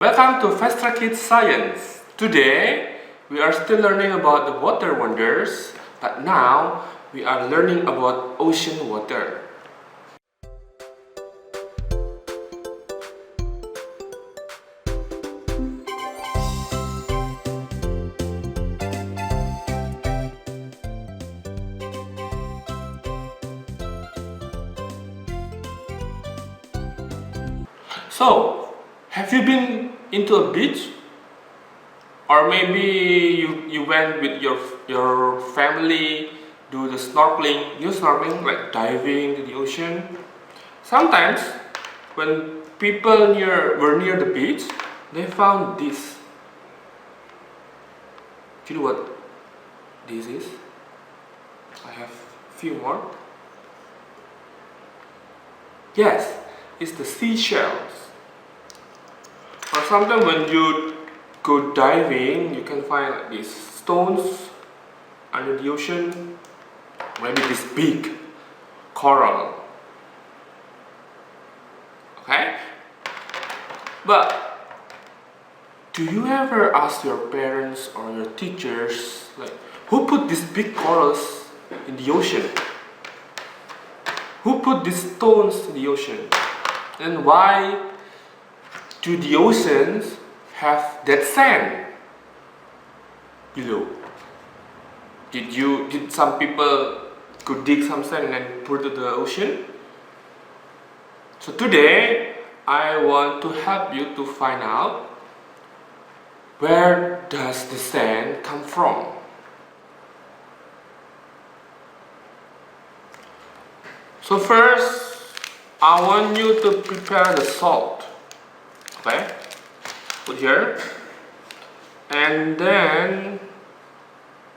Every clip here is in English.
Welcome to FasTracKids Science. Today, we are still learning about the water wonders, but now we are learning about ocean water. So, have you been into a beach? Or maybe you went with your family, do the snorkeling. You snorkeling like diving to the ocean. Sometimes when people were near the beach, they found this. Do you know what this is? I have a few more. Yes, it's the seashells. Or sometimes when you go diving, you can find like these stones under the ocean, maybe this big coral. Okay? But do you ever ask your parents or your teachers, like, who put these big corals in the ocean? Who put these stones in the ocean? And why do the oceans have that sand below? Did some people could dig some sand and then put it to the ocean? So today I want to help you to find out, where does the sand come from? So first, I want you to prepare the salt. Okay, put here, and then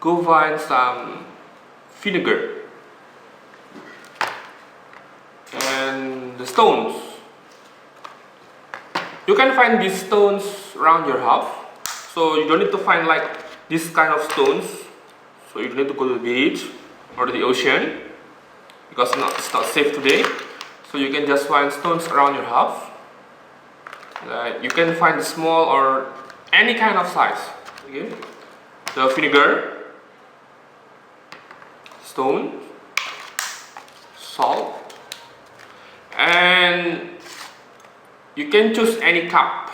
go find some vinegar and the stones. You can find these stones around your house, so you don't need to find like this kind of stones. So you don't need to go to the beach or to the ocean because it's not safe today. So you can just find stones around your house. You can find the small or any kind of size. Okay? The vinegar, stone, salt, and you can choose any cup.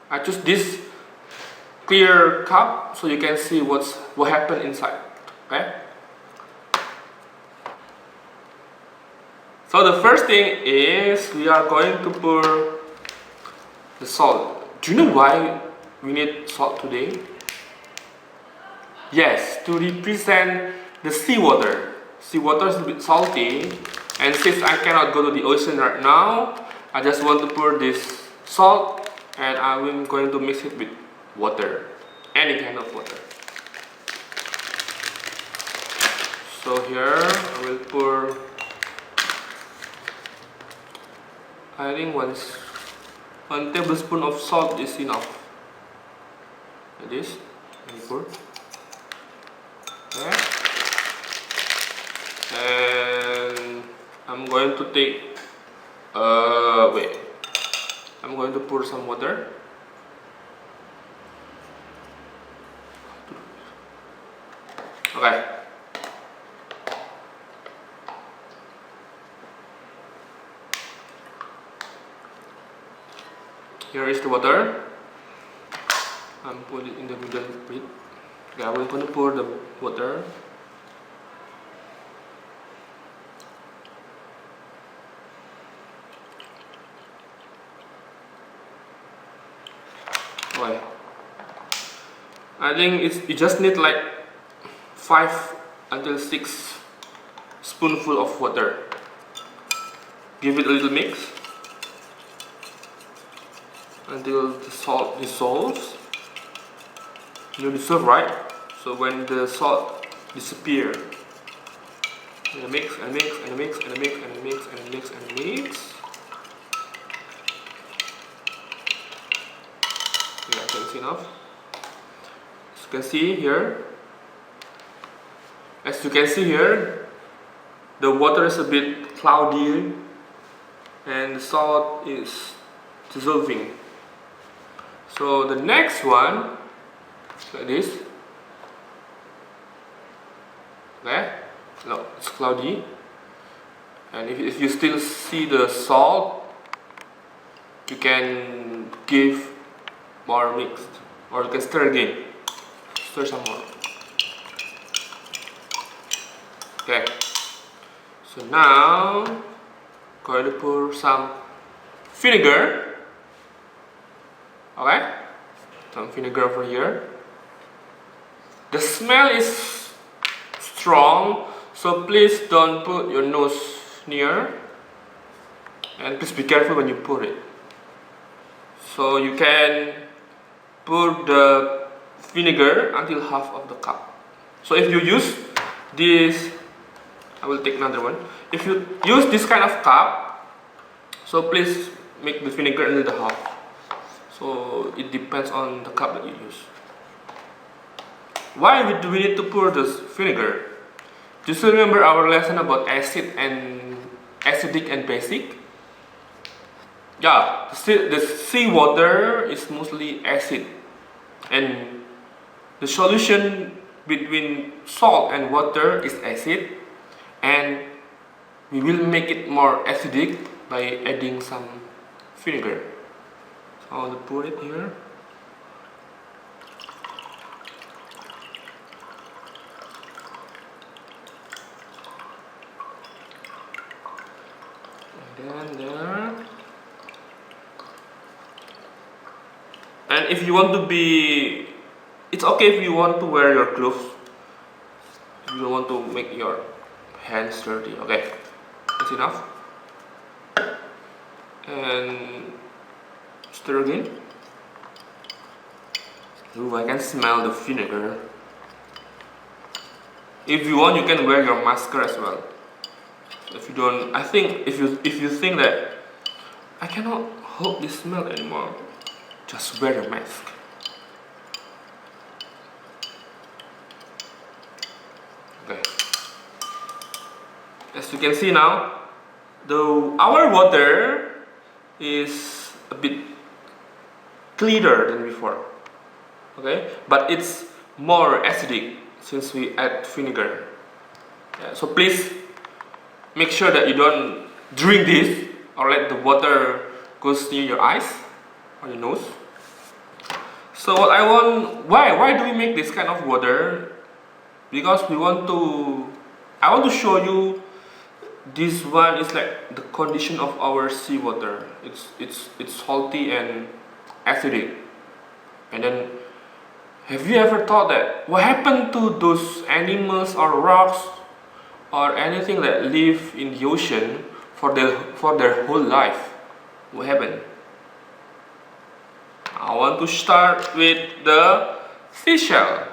I choose this clear cup so you can see what happened inside. Okay? So the first thing is we are going to pour the salt. Do you know why we need salt today? Yes, to represent the seawater. Seawater is a bit salty, and since I cannot go to the ocean right now, I just want to pour this salt and I'm going to mix it with water, any kind of water. So here I will pour, I think 1 tablespoon of salt is enough. Like this, and pour. Okay. And I'm going to take, I'm going to pour some water. Okay. Here is the water. I'm putting it in the middle bit. Okay, I'm going to pour the water. Okay. I think you just need like 5 until 6 spoonful of water. Give it a little mix until the salt dissolves. You dissolve, right? So when the salt disappear, you mix and mix and mix and mix and mix and mix and mix. Yeah, I think it's enough. As you can see here, the water is a bit cloudy and the salt is dissolving. So the next one, like this. Okay, no, it's cloudy. And if you still see the salt, you can give more mixed, or you can stir again. Stir some more. Okay. So now, going to pour some vinegar. Okay, some vinegar over here. The smell is strong, so please don't put your nose near, and please be careful when you pour it. So you can pour the vinegar until half of the cup. So if you use this, I will take another one. If you use this kind of cup, so please make the vinegar until the half. So it depends on the cup that you use. Why do we need to pour this vinegar? Just remember our lesson about acid and acidic and basic. Yeah, the seawater is mostly acid, and the solution between salt and water is acid, and we will make it more acidic by adding some vinegar. So I want to put it here. And then there. And if you want to be, it's okay if you want to wear your gloves. If you don't want to make your hands dirty. Okay, that's enough. And stir again. Ooh, I can smell the vinegar. If you want, you can wear your mask as well. If you don't, I think if you think that I cannot hold this smell anymore, just wear your mask. Okay. As you can see now, our water is a bit cleaner than before. Okay, but it's more acidic since we add vinegar. Yeah, so please make sure that you don't drink this or let the water goes near your eyes or your nose. So what I want, why do we make this kind of water? Because I want to show you this one is like the condition of our seawater. It's salty and acidic. And then, have you ever thought that what happened to those animals or rocks or anything that live in the ocean for their whole life? What happened? I want to start with the seashell.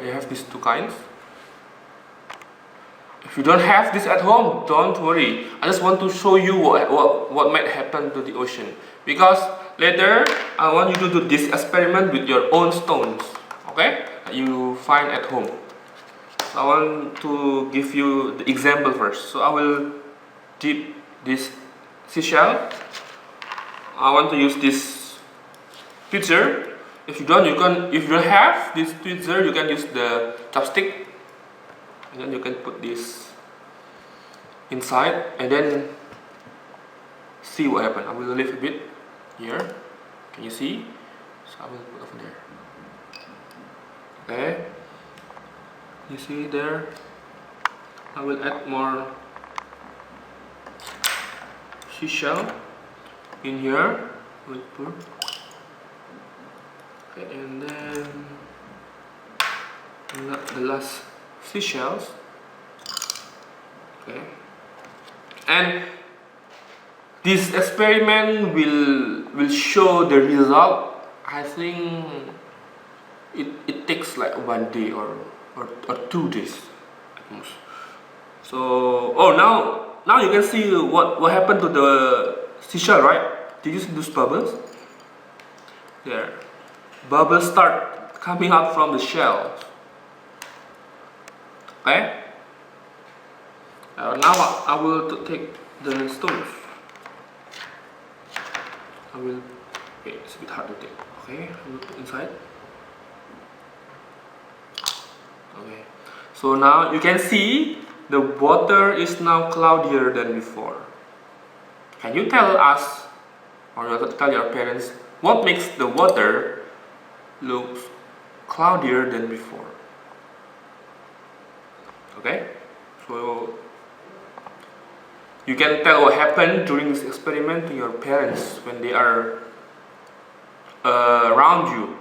You have these two kinds. If you don't have this at home, don't worry. I just want to show you what might happen to the ocean. Because later, I want you to do this experiment with your own stones. Okay? That you find at home. So I want to give you the example first. So I will dip this seashell. I want to use this tweezer. If you don't have this tweezer, you can use the chopstick. And then you can put this inside and then see what happens. I will lift a bit here. Can you see? So I will put over there. Okay. You see there? I will add more seashell in here. We'll put. Okay, and then the last seashells. Okay, and this experiment will show the result. I think it takes like 1 day or 2 days at most. So now you can see what happened to the seashell, right? Did you see those bubbles? There, bubbles start coming up from the shell. Okay. Now I will take the stones. I will Okay, it's a bit hard to take. Okay, I will put inside. Okay, so now you can see the water is now cloudier than before. Can you tell us, or tell your parents, what makes the water look cloudier than before? Okay, so you can tell what happened during this experiment to your parents when they are around you.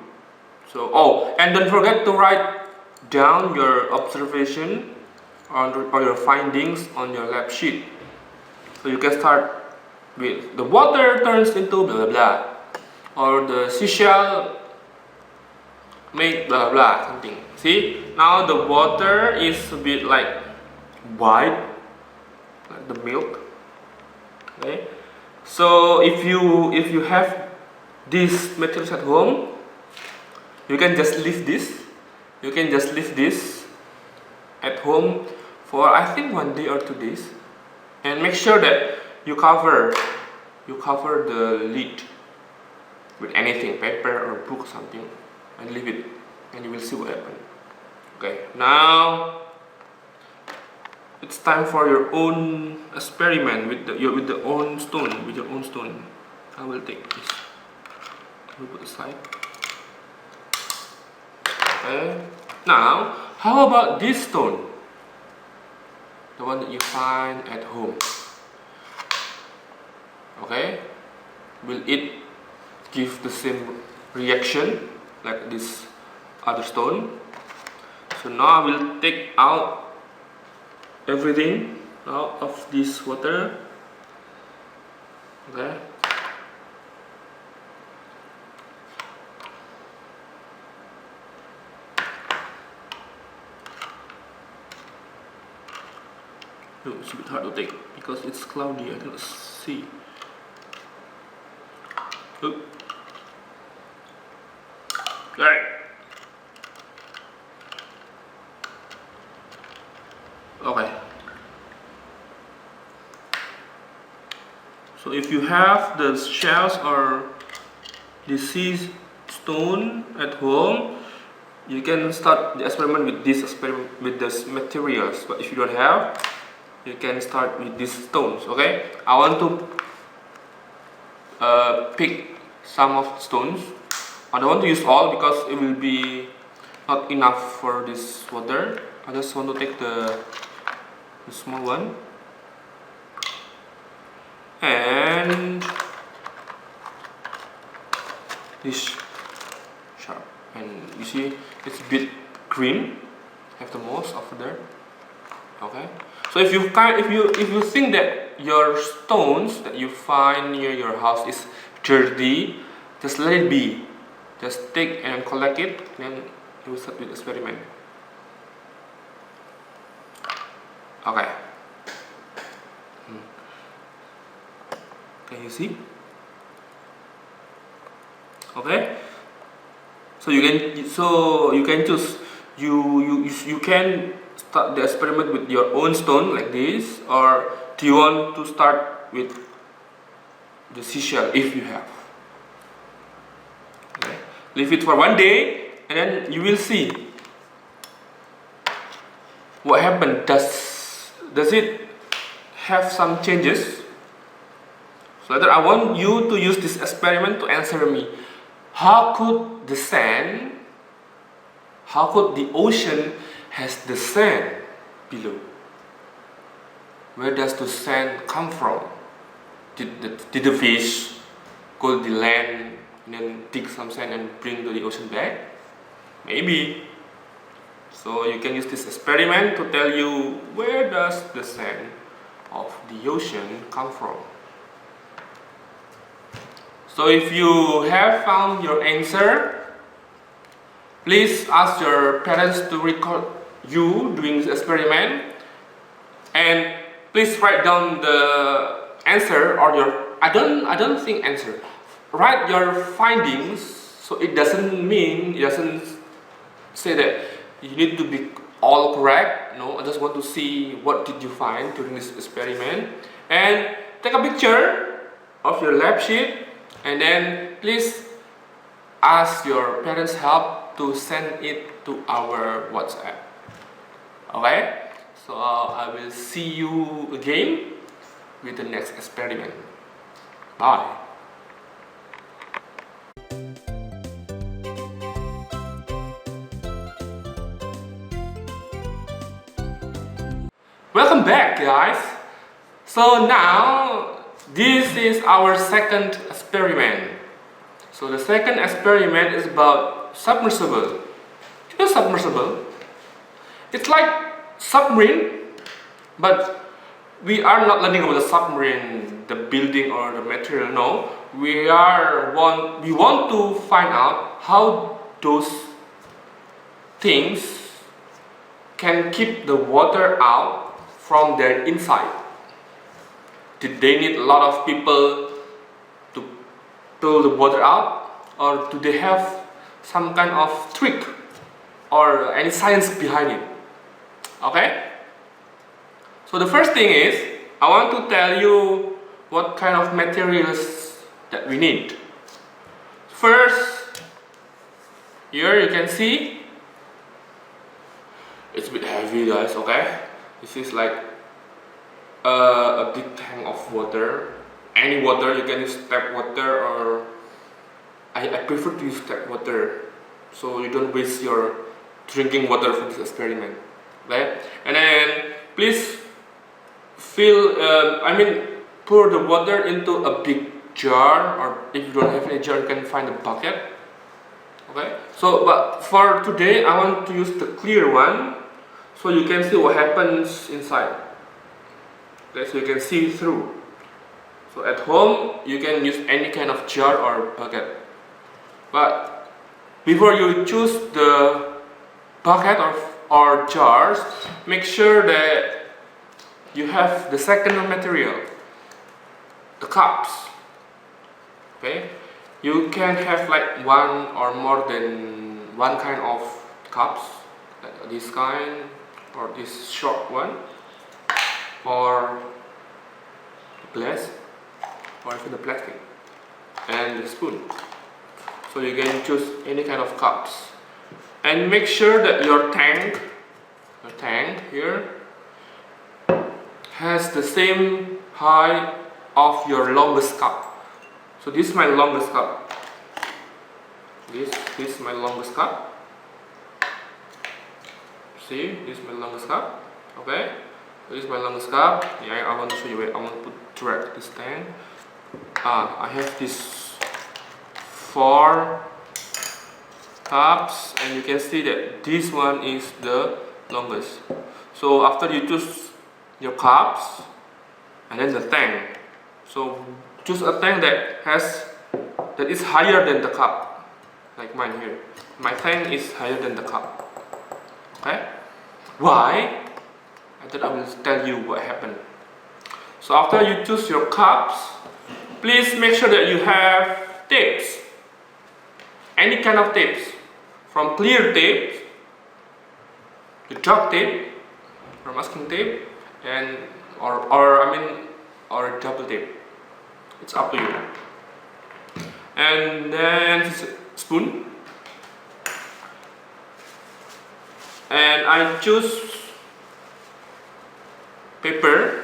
So, oh, and don't forget to write down your observation or your findings on your lab sheet. So you can start with the water turns into blah blah blah, or the seashell make blah blah something. See, now the water is a bit like white, like the milk. Okay, so if you have these materials at home, you can just leave this. You can just leave this at home for I think 1 day or 2 days, and make sure that you cover the lid with anything, paper or book or something, and leave it, and you will see what happens. Okay, now it's time for your own experiment with your own stone. I will take this. I will put aside. Okay. Now, how about this stone? The one that you find at home. Okay. Will it give the same reaction like this other stone? So now I will take out everything out of this water. Okay. Oh, it's a bit hard to take because it's cloudy. I cannot see. Oh. Okay. Okay. So if you have the shells or the sea stone at home, you can start the experiment with this materials. But if you don't have, you can start with these stones. Okay, I want to pick some of the stones. I don't want to use all because it will be not enough for this water. I just want to take the small one, and this sharp, and you see it's a bit green. Have the most over there. Okay, so if you think that your stones that you find near your house is dirty, just let it be. Just take and collect it, and then you will start with the experiment. Okay. Can you see? Okay. So you can choose. You can start the experiment with your own stone like this, or do you want to start with the seashell if you have? Okay. Leave it for 1 day, and then you will see what happened. Does it have some changes? So I want you to use this experiment to answer me. How could the ocean has the sand below? Where does the sand come from? Did the fish go to the land and then dig some sand and bring to the ocean back? Maybe. So you can use this experiment to tell you where does the sand of the ocean come from. So if you have found your answer, please ask your parents to record you doing this experiment, and please write down the answer or your I don't think answer. Write your findings, so it doesn't say that you need to be all correct. No, I just want to see what did you find during this experiment, and take a picture of your lab sheet And then please ask your parents' help to send it to our WhatsApp. Okay? So I will see you again with the next experiment. Bye. Welcome back, guys. So now this is our second experiment. So the second experiment is about submersible. You know submersible? It's like submarine, but we are not learning about the submarine, the building or the material. No, we want to find out how those things can keep the water out from their inside. Did they need a lot of people to pull the water out, or do they have some kind of trick or any science behind it? Okay? So the first thing is, I want to tell you what kind of materials that we need. First, here you can see it's a bit heavy, guys. Okay, this is like a big tank of water. Any water, you can use tap water, or I prefer to use tap water so you don't waste your drinking water for this experiment. Okay, and then please pour the water into a big jar, or if you don't have any jar, you can find a bucket. Okay, so but for today I want to use the clear one so you can see what happens inside. Okay, so you can see through. So at home you can use any kind of jar or bucket, but before you choose the bucket or jars, make sure that you have the second material, the cups. Okay, you can have like one or more than one kind of cups, like this kind or this short one, or glass, or even the plastic, and the spoon. So you can choose any kind of cups, and make sure that your tank here has the same height of your longest cup. So this is my longest cup. This is my longest cup. See, this is my longest cup. Okay, this is my longest cup. Yeah, I want to show you where I want to drag this tank. I have these 4 cups, and you can see that this one is the longest. So after you choose your cups and then the tank, so choose a tank that is higher than the cup, like mine here. My tank is higher than the cup. Okay, why? I thought I will tell you what happened. So after you choose your cups, please make sure that you have tapes, any kind of tapes, from clear tape to dark tape, or masking tape, and or double tape. It's up to you. And then spoon, and I choose paper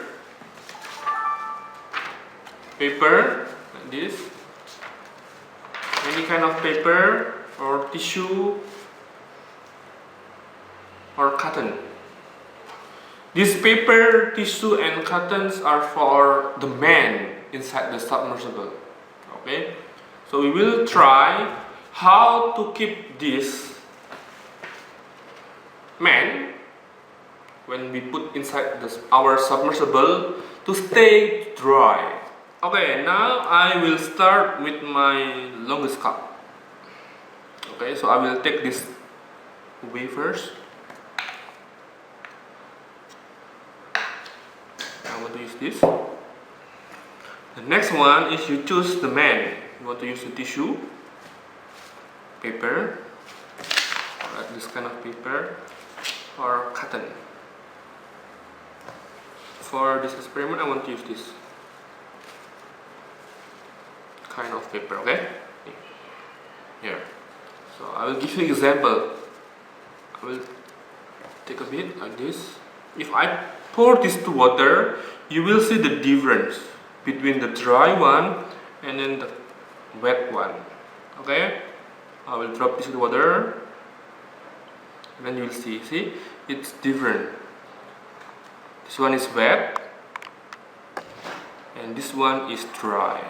like this, any kind of paper or tissue or cotton. This paper, tissue and cottons are for the man inside the submersible. Okay, so we will try how to keep this man when we put inside our submersible to stay dry. Okay, now I will start with my longest cup. Okay, so I will take this away first. I want to use this. The next one is you choose the man. You want to use the tissue, paper, or this kind of paper, or cotton. For this experiment, I want to use this kind of paper. Okay, here. So I will give you an example. I will take a bit like this. If I pour this to water, you will see the difference between the dry one and then the wet one. Okay, I will drop this in the water, and then you will see it's different. This one is wet and this one is dry.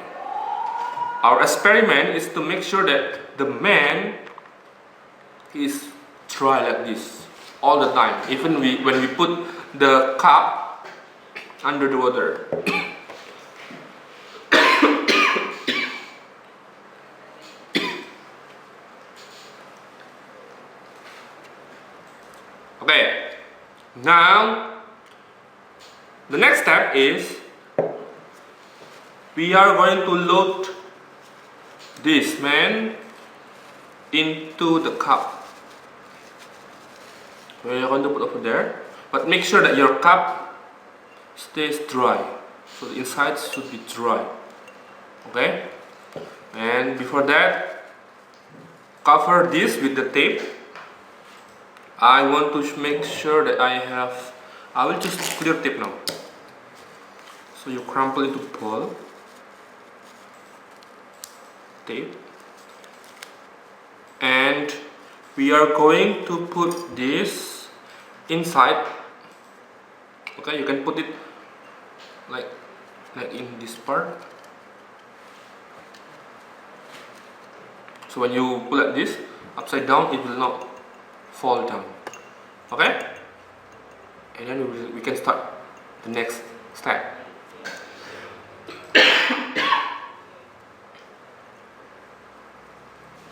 Our experiment is to make sure that the man is dry like this all the time, even when we put the cup under the water. Okay, now the next step is we are going to load this man into the cup. We are going to put over there, but make sure that your cup stays dry, so the inside should be dry. Okay, and before that, cover this with the tape. I want to make sure that I will just clear tape now. So you crumple into ball tape, and we are going to put this inside. Okay, you can put it like in this part. So when you pull like this upside down, it will not fall down. Okay, and then we can start the next step.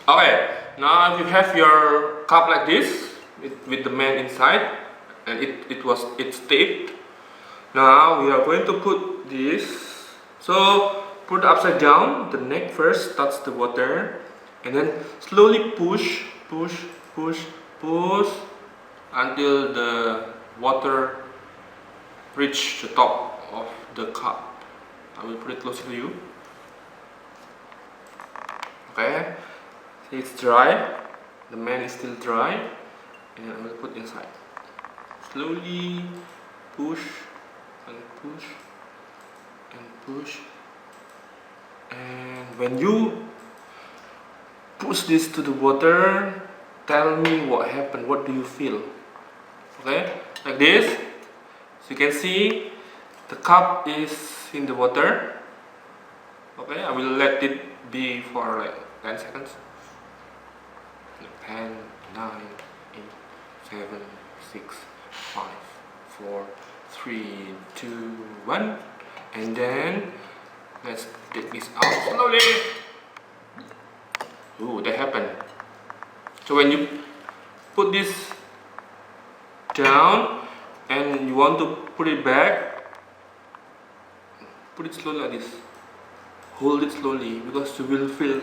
Okay, now you have your cup like this with the man inside, and it's taped. Now we are going to put this. So put it upside down. The neck first touch the water, and then slowly push until the water reach the top of the cup. I will put it closer to you. Okay, see, it's dry. The man is still dry, and I will put inside. Slowly push and push and push, and when you push this to the water, tell me what happened. What do you feel? Okay, like this. So you can see the cup is in the water. Okay, I will let it be for like 10 seconds. 10, 9, 8, 7, 6, 5, 4, 3, 2, 1, and then let's take this out slowly. Ooh, that happened. So when you put this down and you want to put it back, put it slowly like this. Hold it slowly, because you will feel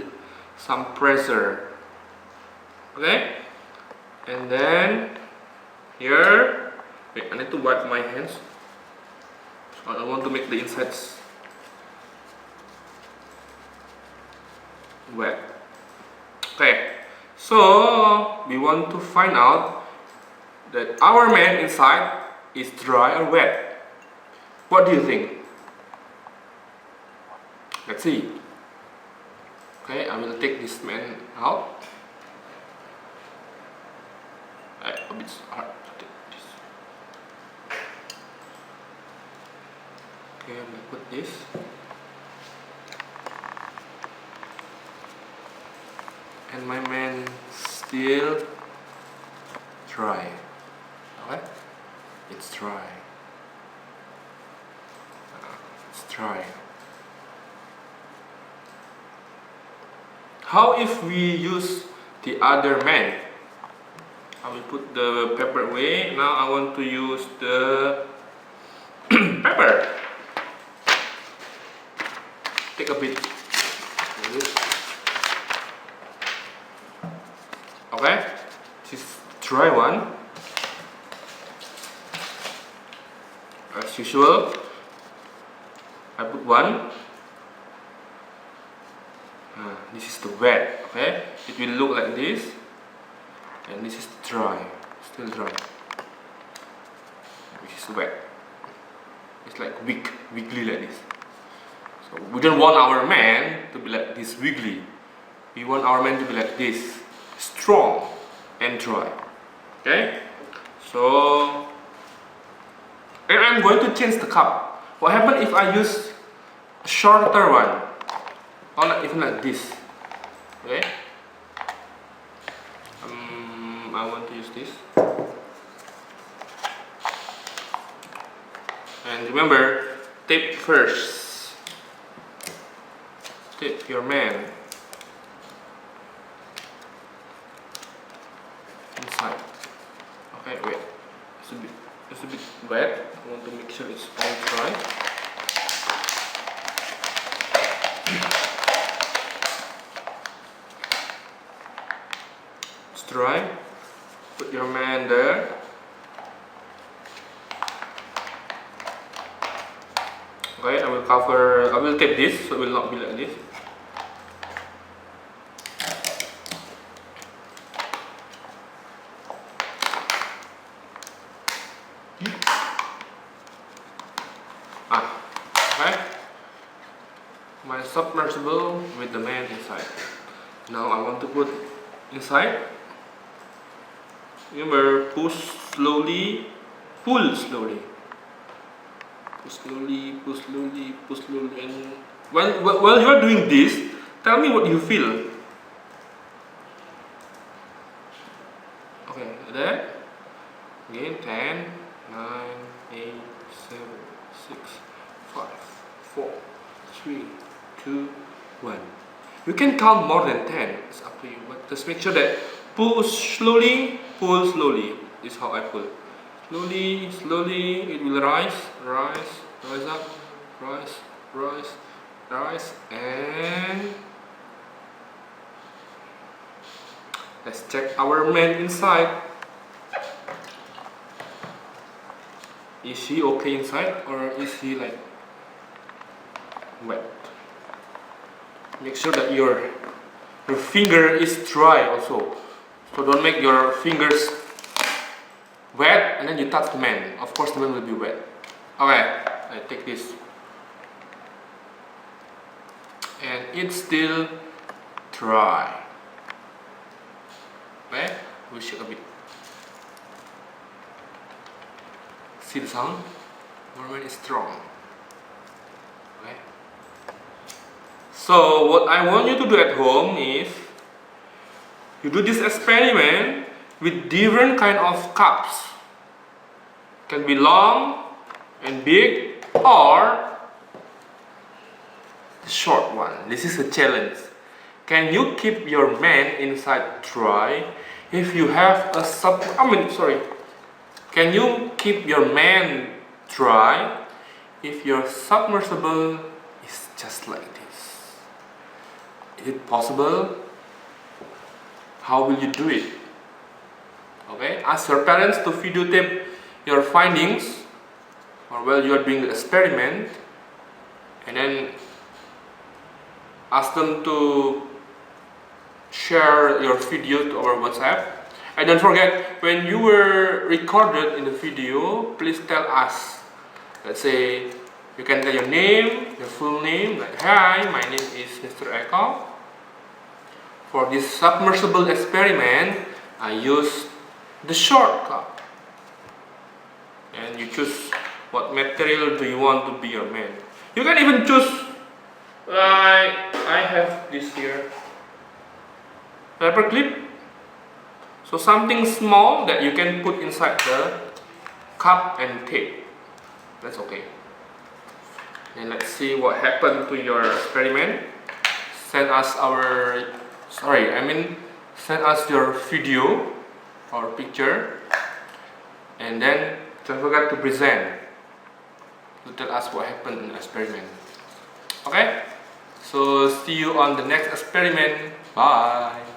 some pressure. Okay, and then here, wait, I need to wipe my hands. So I don't want to make the insides wet. Okay, so we want to find out that our man inside is dry or wet. What do you think? Let's see. Okay, I will take this man out. A bit hard to take this. Okay, I will put this. And my man still dry. Okay? It's dry. It's dry. How if we use the other man? I will put the pepper away. Now I want to use the pepper. Take a bit of this. Okay, this is dry one. As usual, I put one. wet. Okay, it will look like this, and this is dry, still dry, which is wet. It's like wiggly like this. So we don't want our man to be like this wiggly. We want our man to be like this, strong and dry. Okay, so and I'm going to change the cup. What happens if I use a shorter one, or not even like this? Okay, I want to use this. And remember, tape first. Tape your man inside. Okay, wait. It's a bit wet. I want to make sure it's all dry. It's dry. Put your man there. Okay, I will tape this so it will not be like this. Okay. My submersible with the man inside. Now I want to put inside. Remember, push slowly, pull slowly. Push slowly, push slowly, push slowly, and while you are doing this, tell me what you feel. Okay, there. Again, 10, 9, 8, 7, 6, 5, 4, 3, 2, 1. You can count more than 10. It's up to you, but just make sure that push slowly, pull slowly. This is how I pull. Slowly, slowly, it will rise up, rise, and let's check our man inside. Is he okay inside, or is he like wet? Make sure that your finger is dry also. So don't make your fingers wet and then you touch the man. Of course the man will be wet. Okay, I take this. And it's still dry. Okay, we shake a bit. See the sound? Our man is strong. Okay. So what I want you to do at home is you do this experiment with different kind of cups. Can be long and big or short one. This is a challenge. Can you keep your man inside dry if you have a Can you keep your man dry if your submersible is just like this? Is it possible? How will you do it? Okay, ask your parents to videotape your findings or while you are doing the experiment, and then ask them to share your video to our WhatsApp. And don't forget, when you were recorded in the video, please tell us. Let's say you can tell your name, your full name, like, hi, my name is Mr. Eko. For this submersible experiment, I used the short cup. And you choose what material do you want to be your man. You can even choose, like I have this here, paper clip. So something small that you can put inside the cup and tape. That's okay. And let's see what happened to your experiment. Send us your video or picture, and then don't forget to present to tell us what happened in the experiment. Okay? So see you on the next experiment. Bye.